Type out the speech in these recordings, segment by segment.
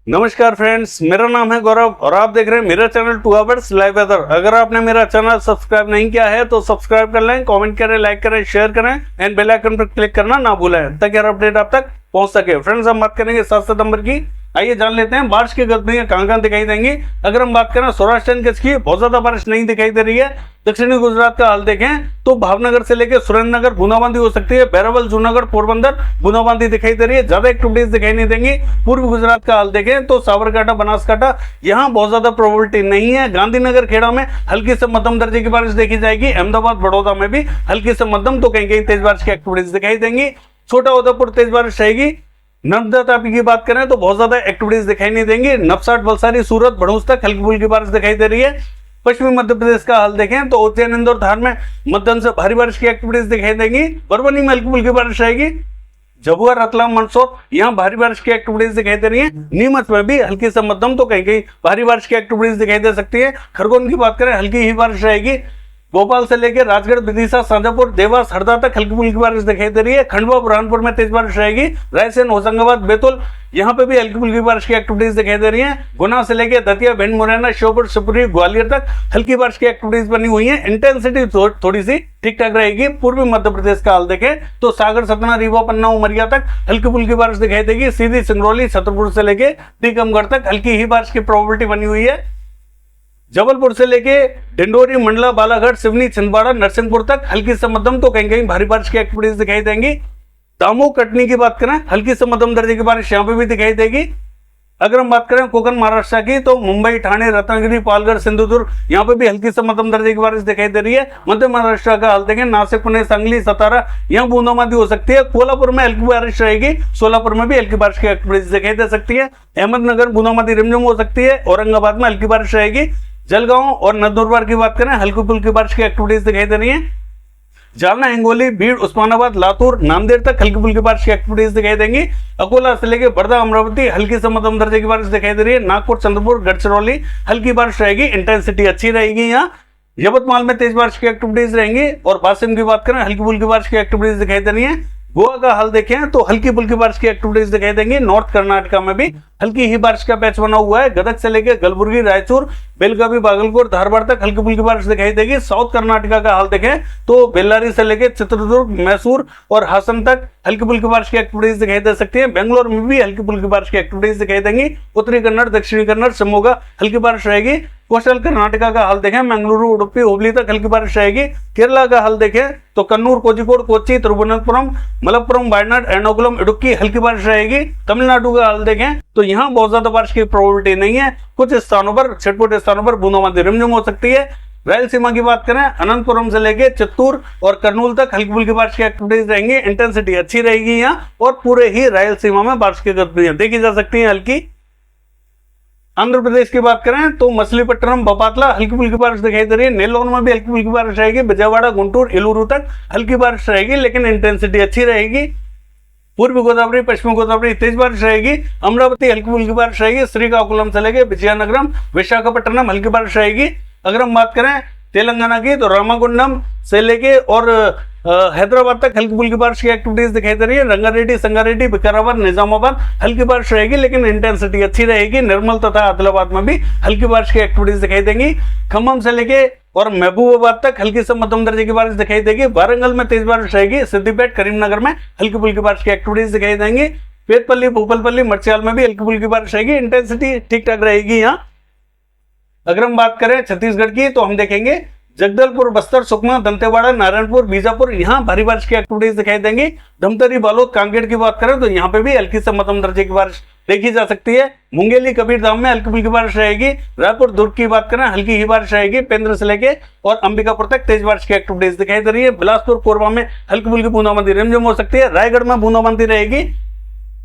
नमस्कार फ्रेंड्स, मेरा नाम है गौरव और आप देख रहे हैं मेरा चैनल 2 आवर्स लाइव वेदर। अगर आपने मेरा चैनल सब्सक्राइब नहीं किया है तो सब्सक्राइब कर लें, कमेंट करें, लाइक करें, शेयर करें एंड बेल आइकन पर क्लिक करना ना भूलें ताकि हर अपडेट आप तक पहुंच सके। फ्रेंड्स, हम बात करेंगे 7 सितंबर की। आइए जान लेते हैं बारिश की गतिविधियां कहां दिखाई देंगी। अगर हम बात करें सौराष्ट्र एंड कच्छ की, बहुत ज्यादा बारिश नहीं दिखाई दे रही है। दक्षिणी गुजरात का हाल देखें तो भावनगर से लेकर सुरेंद्रनगर बूंदाबांदी हो सकती है। बैरावल, जूनागढ़, पोरबंदर बूंदाबांदी दिखाई दे रही है, ज्यादा एक्टिविटीज दिखाई नहीं देंगी। पूर्व गुजरात का हाल देखें तो साबरकांठा, बनासकांठा, यहाँ बहुत ज्यादा प्रोबेबिलिटी नहीं है। गांधीनगर, खेड़ा में हल्की से मध्यम दर्जे की बारिश देखी जाएगी। अहमदाबाद, बड़ौदा में भी हल्की से मध्यम तो कहीं कहीं तेज बारिश की एक्टिविटीज दिखाई देंगी। छोटा उदयपुर तेज बारिश रहेगी। नर्मदा तापी की बात करें तो बहुत ज्यादा एक्टिविटीज दिखाई नहीं देंगी। नवसारी, वलसाड़ी, सूरत, भड़ूस तक हल्की फुल्की बारिश दिखाई दे रही है। पश्चिमी मध्य प्रदेश का हाल देखें तो उज्जैन, इंदौर, धार में मध्यम से भारी बारिश की एक्टिविटीज दिखाई देंगी। परभनी में हल्की फुल्की बारिश रहेगी। झाबुआ, रतलाम, मंदसौर यहाँ भारी बारिश की एक्टिविटीज दिखाई दे रही है। नीमच में भी हल्की से मध्यम तो कहीं कहीं भारी बारिश की एक्टिविटीज दिखाई दे सकती है। खरगोन की बात करें हल्की ही बारिश रहेगी। भोपाल से लेकर राजगढ़, विदिशा, शाजापुर, देवास, हरदा तक हल्की फुल्की बारिश दिखाई दे रही है। खंडवा, बुरहानपुर में तेज बारिश रहेगी। रायसेन, होशंगाबाद, बैतूल यहाँ पे भी हल्की फुल्की बारिश की एक्टिविटीज दिखाई दे रही है। गुना से लेकर दतिया, भिंड, मुरैना, श्योपुर, शिवपुरी, ग्वालियर तक हल्की बारिश की एक्टिविटीज बनी हुई है। इंटेंसिटी थोड़ी सी ठीक ठाक रहेगी। पूर्वी मध्य प्रदेश का हाल देखें तो सागर, सतना, रीवा, पन्ना, उमरिया तक हल्की फुल्की बारिश दिखाई देगी। सीधी, सिंगरौली, छतरपुर से लेकर टीकमगढ़ तक हल्की ही बारिश की प्रोबेबिलिटी बनी हुई है। जबलपुर से लेके डिंडोरी, मंडला, बालाघाट, सिवनी, छिंदवाड़ा, नरसिंहपुर तक हल्की से मध्यम तो कहीं कहीं भारी बारिश की एक्टिविटीज दिखाई देंगी। दामोह, कटनी की बात करें हल्की से मध्यम दर्जे की बारिश यहाँ पे भी दिखाई देगी। अगर हम बात करें कोकण महाराष्ट्र की तो मुंबई, ठाणे, रत्नागिरी, पालघर, सिंधुदुर्ग यहाँ पे भी हल्की से मध्यम दर्जे की बारिश दिखाई दे रही है। मध्य महाराष्ट्र का हाल देखें नासिक, पुणे, सांगली, सतारा यहाँ बूंदाबांदी हो सकती है। कोल्हापुर में हल्की बारिश रहेगी। सोलापुर में भी हल्की बारिश की एक्टिविटीज दिखाई दे सकती है। अहमदनगर बूंदाबांदी रिमझिम हो सकती है। औरंगाबाद में हल्की बारिश रहेगी। जलगांव और नंदुरबार की बात करें हल्की फुल्की बारिश की एक्टिविटीज दिखाई दे रही है। जालना, हिंगोली, भीड़, उस्मानाबाद, लातूर, नांदेड़ तक हल्की फुल्की बारिश की एक्टिविटीज दिखाई देंगी। अकोला से लेकर बर्दा, अमरावती हल्की से मध्यम दर्जे की बारिश दिखाई दे रही है। नागपुर, चंद्रपुर, गढ़चिरौली हल्की बारिश रहेगी। इंटेंसिटी अच्छी रहेगी। यहाँ यवतमाल में तेज बारिश की एक्टिविटीज रहेंगी। और वाशिम की बात करें हल्की फुल्की बारिश की एक्टिविटीज दिखाई दे रही है। गोवा का हाल देखें तो हल्की फुल्की बारिश की एक्टिविटीज दिखाई देंगी। नॉर्थ कर्नाटका में भी हल्की ही बारिश का पैच बना हुआ है। गदग से लेकर कलबुर्गी, रायचूर, बेलगावी, बागलकोट, धारवाड़ तक हल्की फुल्की बारिश दिखाई देगी। साउथ कर्नाटका का हाल देखें तो बेल्लारी से लेकर चित्रदुर्ग, मैसूर और हासन तक हल्की फुल्की बारिश की एक्टिविटीज दिखाई दे सकती है। बेंगलोर में भी हल्की फुल्की बारिश की एक्टिविटीज दिखाई देंगी। उत्तरी कन्नड़, दक्षिणी कन्नड़, शिमोगा हल्की बारिश रहेगी। कोस्टल कर्नाटका का हाल देखें मंगलुरु, उडुपी, हुबली तक हल्की बारिश रहेगी। केरला का हाल देखें तो कन्नूर, कोझिकोड, कोच्चि, तिरुवनंतपुरम, मलप्पुरम, वायनाड, एर्नाकुलम, इडुक्की हल्की बारिश रहेगी। तमिलनाडु का हाल देखें तो यहाँ बहुत ज्यादा बारिश की प्रोबेबिलिटी नहीं है। कुछ स्थानों पर, छिटपुट स्थानों पर बूंदाबांदी रिमझिम हो सकती है। रायलसीमा की बात करें अनंतपुरम से लेकर चित्तूर और कर्नूल तक हल्की फुल्की बारिश की एक्टिविटीज रहेंगी। इंटेंसिटी अच्छी रहेगी यहाँ और पूरे ही रायलसीमा में बारिश की गतिविधियां देखी जा सकती है हल्की। आंध्र प्रदेश की बात करें तो मछलीपट्टनम, बपातला हल्की फुल्की बारिश दिखाई दे रही है। नेल्लोर में भी हल्की फुल्की बारिश रहेगी। विजयवाड़ा, गुंटूर, एलूरू तक हल्की बारिश रहेगी लेकिन इंटेंसिटी अच्छी रहेगी। पूर्वी गोदावरी, पश्चिमी गोदावरी तेज बारिश रहेगी। अमरावती हल्की फुल्की बारिश रहेगी। श्रीकाकुलम से लेकर विजयनगरम, विशाखापट्टनम हल्की बारिश रहेगी। अगर हम बात करें तेलंगाना की तो रामागुंडम से लेके और हैदराबाद तक हल्की फुल्की बारिश की एक्टिविटीज दिखाई दे रही है। रंगारेड्डी, संगारेड्डी, विकाराबाद, निजामाबाद हल्की बारिश रहेगी लेकिन इंटेंसिटी अच्छी रहेगी। निर्मल तथा आदिलाबाद में भी हल्की बारिश की एक्टिविटीज दिखाई देंगी। खम्मम से लेके और महबूबाबाद तक हल्की से मध्यम दर्जे की बारिश दिखाई देगी। वारंगल में तेज बारिश रहेगी। सिद्दीपेट, करीमनगर में हल्की फुल्की बारिश की एक्टिविटीज दिखाई देंगी। पेटपल्ली, भूपलपल्ली, मर्चियाल में भी हल्की फुल्की बारिश रहेगी। इंटेंसिटी ठीक ठाक रहेगी यहाँ। अगर हम बात करें छत्तीसगढ़ की तो हम देखेंगे जगदलपुर, बस्तर, सुकमा, दंतेवाड़ा, नारायणपुर, बीजापुर यहाँ भारी बारिश की एक्टिविटीज दिखाई देंगी। धमतरी, बालोद, कांकेर की बात करें तो यहाँ पे भी हल्की से मध्यम दर्जे की बारिश देखी जा सकती है। मुंगेली, कबीरधाम में हल्की फुल्की बारिश रहेगी। रायपुर, दुर्ग की बात करें हल्की ही बारिश रहेगी। पेंद्र से लेके और अंबिकापुर तक तेज बारिश की एक्टिविटीज दिखाई दे रही है। बिलासपुर, कोरबा में हल्की फुल्की बूंदाबांदी रिमझिम हो सकती है। रायगढ़ में बूंदाबांदी रहेगी।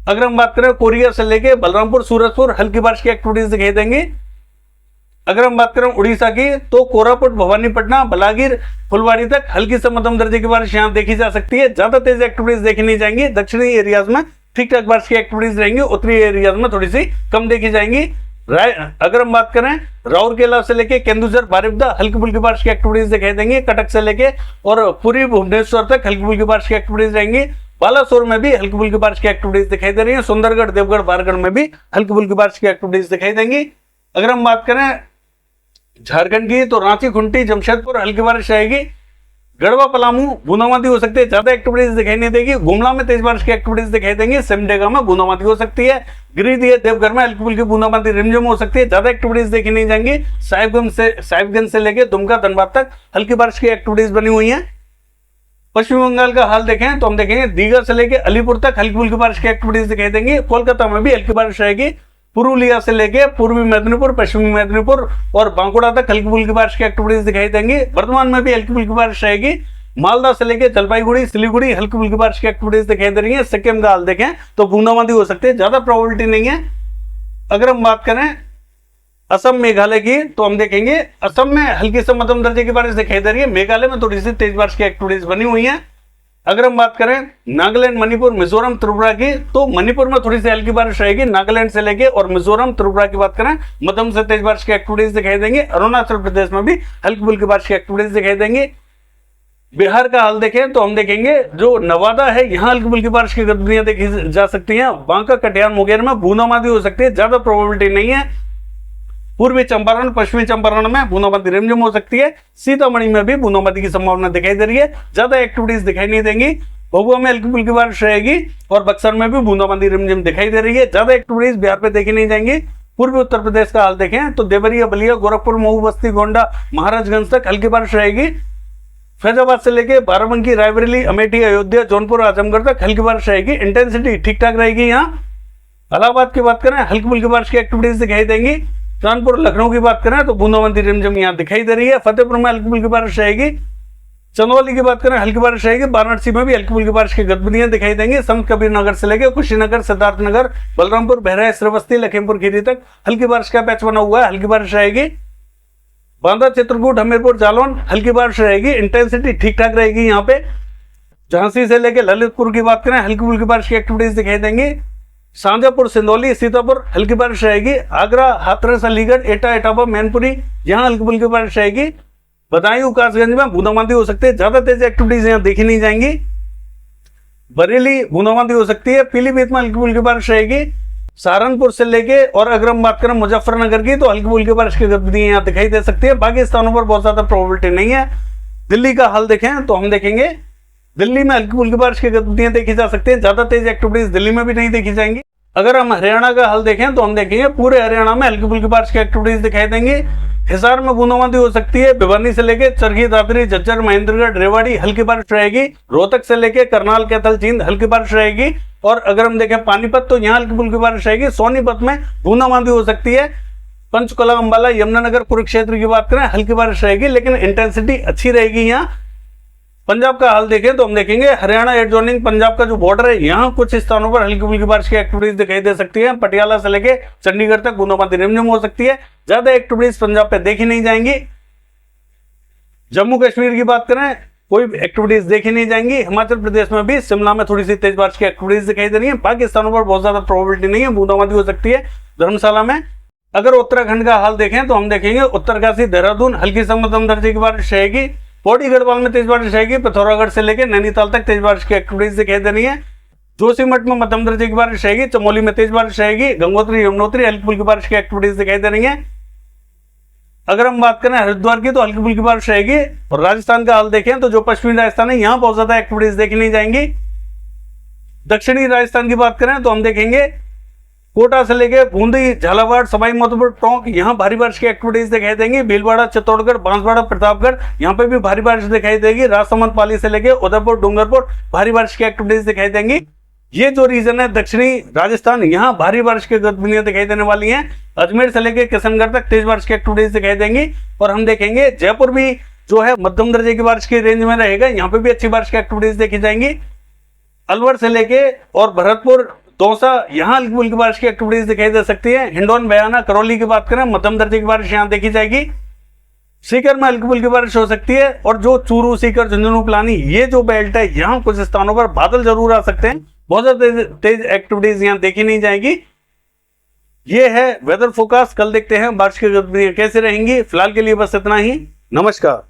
अगर हम बात करें कोरिया से लेके बलरामपुर, सूरजपुर हल्की बारिश की एक्टिविटीज दिखाई देंगी। अगर हम बात करें उड़ीसा की तो कोरापुट, भवानीपटना, बलागीर, फुलवाड़ी तक हल्की से मध्यम दर्जे की बारिश यहाँ देखी जा सकती है। ज्यादा तेज एक्टिविटीज देखी नहीं जाएंगी। दक्षिणी एरियाज में ठीक ठाक बारिश की एक्टिविटीज रहेंगी। उत्तरी एरियाज में थोड़ी सी कम देखी जाएंगी। अगर हम बात करें राउरकेला से लेके केंदुझर, बारिपदा हल्की फुल्की बारिश की एक्टिविटीज दिखाई देंगी। कटक से लेके और पुरी, भुवनेश्वर तक हल्की फुल्की बारिश की एक्टिविटीज रहेंगी। बालासोर में भी हल्की फुल्की बारिश की एक्टिविटीज दिखाई दे रही है। सुंदरगढ़, देवगढ़, बारगढ़ में भी हल्की फुल्की बारिश की एक्टिविटीज दिखाई देंगी। अगर हम बात करें झारखंड की तो रांची, खुंटी, जमशेदपुर हल्की बारिश रहेगी। गढ़वा, पलामू बूंदाबांदी हो सकती है, ज्यादा एक्टिविटीज दिखाई नहीं देगी। गुमला में तेज बारिश की एक्टिविटीज दिखाई देंगी। सिमडेगा में बूंदाबांदी हो सकती है। गिरिडीह, देवघर में हल्की फुल्की बूंदाबांदी रिमझिम हो सकती है, ज्यादा एक्टिविटीज देखी नहीं जाएंगी। साहिबगंज से लेकर दुमका, धनबाद तक हल्की बारिश की एक्टिविटीज बनी हुई है। पश्चिम बंगाल का हाल देखें तो हम देखेंगे दीघा से लेकर अलीपुर तक हल्की फुल्की बारिश की एक्टिविटीज दिखाई देंगी। कोलकाता में भी हल्की बारिश रहेगी। पुरुलिया से लेके पूर्वी मेदिनीपुर, पश्चिमी मेदिनीपुर और बांकुड़ा तक हल्की फुल्की बारिश की एक्टिविटीज दिखाई देंगी। वर्धमान में भी हल्की फुल्की बारिश रहेगी। मालदा से लेके जलपाईगुड़ी, सिलीगुड़ी हल्की फुल्की बारिश की एक्टिविटीज दिखाई दे रही है। सिक्किम का हाल देखें तो बूंदाबांदी हो सकती है, ज्यादा प्रोबेबिलिटी नहीं है। अगर हम बात करें असम, मेघालय की तो हम देखेंगे असम में हल्की से मध्यम दर्जे की बारिश दिखाई दे रही है। मेघालय में थोड़ी सी तेज बारिश की एक्टिविटीज बनी हुई है। अगर हम बात करें नागालैंड, मणिपुर, मिजोरम, त्रिपुरा की तो मणिपुर में थोड़ी सी हल्की बारिश रहेगी। नागालैंड से लेके और मिजोरम, त्रिपुरा की बात करें मध्यम से तेज बारिश की एक्टिविटीज दिखाई देंगे। अरुणाचल प्रदेश में भी हल्की फुल्की बारिश की एक्टिविटीज दिखाई देंगी। बिहार का हाल देखें तो हम देखेंगे जो नवादा है यहाँ हल्की फुल्की बारिश की गतिविधियां देखी जा सकती हैं। बांका, कटिहार, मुंगेर में बूंदाबांदी हो सकती है, ज्यादा प्रोबेबिलिटी नहीं है। पूर्वी चंपारण, पश्चिमी चंपारण में बूंदाबांदी रिमझिम हो सकती है। सीतामढ़ी में भी बूंदाबांदी की संभावना दिखाई दे रही है, ज्यादा एक्टिविटीज दिखाई नहीं देंगी। भभुआ में हल्की फुल्की बारिश रहेगी और बक्सर में भी बूंदाबांदी रिमझिम दिखाई दे रही है, ज्यादा एक्टिविटीज बिहार पे देखी नहीं जाएंगी। पूर्वी उत्तर प्रदेश का हाल देखें तो देवरिया, बलिया, गोरखपुर, मऊ, बस्ती, गोंडा, महाराजगंज तक हल्की बारिश रहेगी। फैजाबाद से लेके बाराबंकी, रायबरेली, अमेठी, अयोध्या, जौनपुर, आजमगढ़ तक हल्की बारिश रहेगी। इंटेंसिटी ठीक ठाक रहेगी। यहाँ इलाहाबाद की बात करें हल्की फुल्की बारिश की एक्टिविटीज दिखाई देंगी। कानपुर, लखनऊ की बात करें तो बूंदाबांदी रिमझिम यहाँ दिखाई दे रही है। फतेहपुर में हल्की फुल्की बारिश रहेगी। चंदौली की बात करें हल्की बारिश रहेगी। वाराणसी में भी हल्की फुल्की बारिश की गतिविधियां दिखाई देंगी। संत कबीर नगर से लेकर कुशीनगर, सिद्धार्थनगर, बलरामपुर, बहराइच, श्रीवस्ती, लखीमपुर खीरी तक हल्की बारिश का पैच बना हुआ है, हल्की बारिश रहेगी। बांदा, चित्रकूट, हमीरपुर, जालौन हल्की बारिश रहेगी। इंटेंसिटी ठीक ठाक रहेगी यहाँ पे। झांसी से लेकर ललितपुर की बात करें हल्की फुल्की बारिश की एक्टिविटीज दिखाई देंगी। शाहजहांपुर, सिंदौली, सीतापुर हल्की बारिश रहेगी। आगरा, हाथरस, अलीगढ़, एटा, इटावा, मैनपुरी यहाँ हल्की फुल्की बारिश रहेगी। बदायूं, कासगंज में बूंदाबांदी हो सकती है, ज्यादा तेज एक्टिविटीज यहाँ देखी नहीं जाएंगी। बरेली बूंदाबांदी हो सकती है। पीलीभीत में हल्की फुल्की बारिश रहेगी। सहारनपुर से लेके और अगर हम बात करें मुजफ्फरनगर की तो हल्की फुल्की बारिश की गतिविधियां यहाँ दिखाई दे सकती है। बाकी स्थानों पर बहुत ज्यादा प्रोबेबिलिटी नहीं है। दिल्ली का हाल देखें तो हम देखेंगे दिल्ली में हल्की फुल्की बारिश की गतिविधियां देखी जा सकती है, ज्यादा तेज एक्टिविटीज दिल्ली में भी नहीं देखी जाएंगी। अगर हम हरियाणा का हाल देखें तो हम देखेंगे पूरे हरियाणा में हल्की फुल्की बारिश की एक्टिविटीज दिखाई देंगी। हिसार में बूंदाबांदी हो सकती है। भिवानी से लेकर चरखी, दादरी, झज्जर, महेंद्रगढ़, रेवाड़ी हल्की बारिश रहेगी। रोहतक से लेकर करनाल, कैथल, जींद हल्की बारिश रहेगी। और अगर हम देखें पानीपत तो यहाँ हल्की फुल्की बारिश रहेगी। सोनीपत में बूंदाबांदी हो सकती है। पंचकुला, अंबाला, यमुनानगर, कुरुक्षेत्र की बात करें हल्की बारिश रहेगी, लेकिन इंटेंसिटी अच्छी रहेगी। यहाँ पंजाब का हाल देखें तो हम देखेंगे हरियाणा एडजॉइनिंग पंजाब का जो बॉर्डर है यहाँ कुछ स्थानों पर हल्की फुल्की बारिश की एक्टिविटीज दिखाई दे सकती है। पटियाला से लेके चंडीगढ़ तक बूंदाबांदी रिमझिम हो सकती है, ज्यादा एक्टिविटीज पंजाब पे देखी नहीं जाएंगी। जम्मू कश्मीर की बात करें कोई एक्टिविटीज देखी नहीं जाएंगी। हिमाचल प्रदेश में भी शिमला में थोड़ी सी तेज बारिश की एक्टिविटीज दिखाई दे रही है। बाकी स्थानों पर बहुत ज्यादा प्रोबेबिलिटी नहीं है, बूंदाबांदी हो सकती है। धर्मशाला में अगर उत्तराखंड का हाल देखें तो हम देखेंगे उत्तरकाशी, देहरादून हल्की से मध्यम दर्जे की बारिश रहेगी। पौड़ी, गढ़वाल में तेज बारिश रहेगी। पिथौरागढ़ से लेकर नैनीताल तक तेज बारिश की एक्टिविटीज दिखाई दे रही है। जोशीमठ में मध्यम दर्जे की बारिश रहेगी। चमोली में तेज बारिश रहेगी। गंगोत्री, यमुनोत्री हल्की फुल्की बारिश की एक्टिविटीज दिखाई दे रही है। अगर हम बात करें हरिद्वार की तो हल्की फुल्की बारिश रहेगी। और राजस्थान का हाल देखें तो जो पश्चिमी राजस्थान है यहाँ बहुत ज्यादा एक्टिविटीज देखी नहीं जाएंगी। दक्षिणी राजस्थान की बात करें तो हम देखेंगे कोटा से लेके बूंदी, झालावाड़, सवाई माधोपुर, टोंक यहाँ भारी बारिश की एक्टिविटीज दिखाई देंगी। भीलवाड़ा, चित्तौड़गढ़, बांसवाड़ा, प्रतापगढ़ यहाँ पे भी भारी बारिश दिखाई देगी। राजसमंद, पाली से लेके उदयपुर, डूंगरपुर भारी बारिश की एक्टिविटीज दिखाई देंगी। ये जो रीजन है दक्षिणी राजस्थान यहाँ भारी बारिश की गतिविधियां दिखाई देने वाली हैं। अजमेर से लेके किशनगढ़ तक तेज बारिश की एक्टिविटीज दिखाई देंगी। और हम देखेंगे जयपुर भी जो है मध्यम दर्जे की बारिश की रेंज में रहेगा, यहाँ पे भी अच्छी बारिश की एक्टिविटीज देखी जाएंगी। अलवर से लेके और भरतपुर, दौसा यहाँ हल्की फुल्की बारिश की एक्टिविटीज दिखाई दे सकती है। हिंडौन, बयाना, करौली की बात करें मध्यम दर्जे की बारिश यहाँ देखी जाएगी। सीकर में हल्की फुल्की बारिश हो सकती है। और जो चूरू, सीकर, झुंझुनू, पिलानी ये जो बेल्ट है यहाँ कुछ स्थानों पर बादल जरूर आ सकते हैं, बहुत ज्यादा तेज एक्टिविटीज यहाँ देखी नहीं जाएगी। ये है वेदर फोरकास्ट। कल देखते हैं बारिश की गतिविधियां कैसे रहेंगी। फिलहाल के लिए बस इतना ही। नमस्कार।